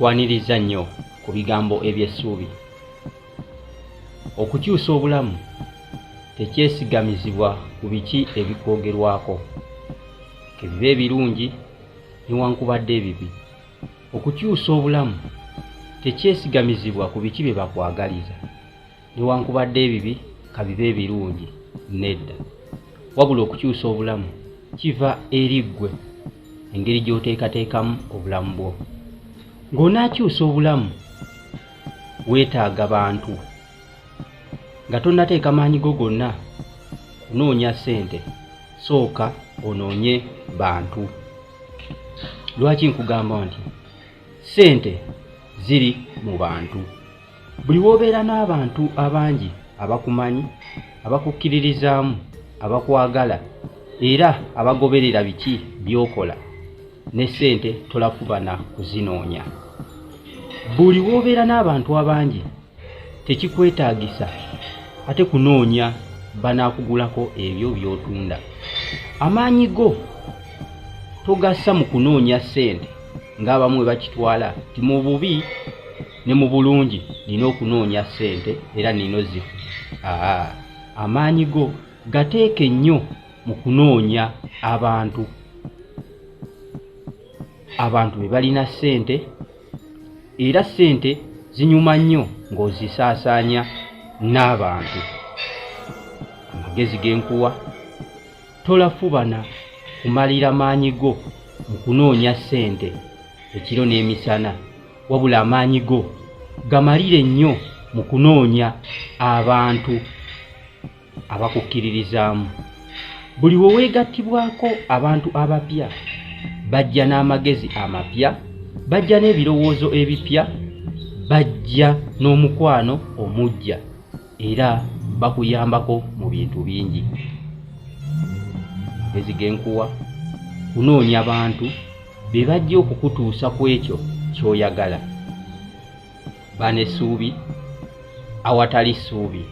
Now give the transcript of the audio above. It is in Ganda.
twaniriza nnyo ku bigambo eby'essuubi. Okukyusa obulamu tekyesigamizibwa ku biki ebikwogerwako, kebiba ebirungi newankubadde ebibi. Okukyusa obulamu tekyesigamizibwa ku biki bye bakwagaliza, newankubadde ebibi kabiba ebirungi, nedda. Wabula okukyusa obulamu kiva eri ggwe, engeri gy'oteekateekamu obulamu bwo. Ng'onaakyusa obulamu weetaaga bantu, nga tonnateeka maanyi go gonna kunoonya ssente, sooka onoonye bantu. Lwaki nkugamba nti ssente ziri mu bantu? Buli w'obeera n'abantu abangi abakumanyi, abakukkiririzaamu, abakwagala era abagoberera biki by'okola, ne ssente tolafubana kuzinoonya. Buli w'obeera n'abantu abangi tekikwetaagisa ate kunoonya banaakugulako ebyo by'otunda. Amaanyi go togassa mu kunoonya ssente ng'abamu bwe bakitwala ti mu bubi ne mu bulungi nina okunoonya ssente era nina zifu. Amaanyi go gateeke nnyo mu kunoonya abantu. Abantu be balina ssente era ssente zinyuma nnyo ng'ozisaasaanya n'abantu. Amagezi ge nkuwa, tolafubana kumalira maanyi go mu kunoonya ssente ekiro n'emisana, wabula amaanyi go gamalire nnyo mu kunoonya abantu abakukkiririzaamu. Buli we weegattibwako abantu abapya, bajja n'amagezi amapya, bajja n'ebirowoozo ebipya, bajja n'omukwano omuggya era bakuyambako mu bintu bingi. Amagezi ge nkuwa, kunoonya bantu be bajja okukutuusa ku ekyo ky'oyagala. Ba n'essuubi awatali ssuubi.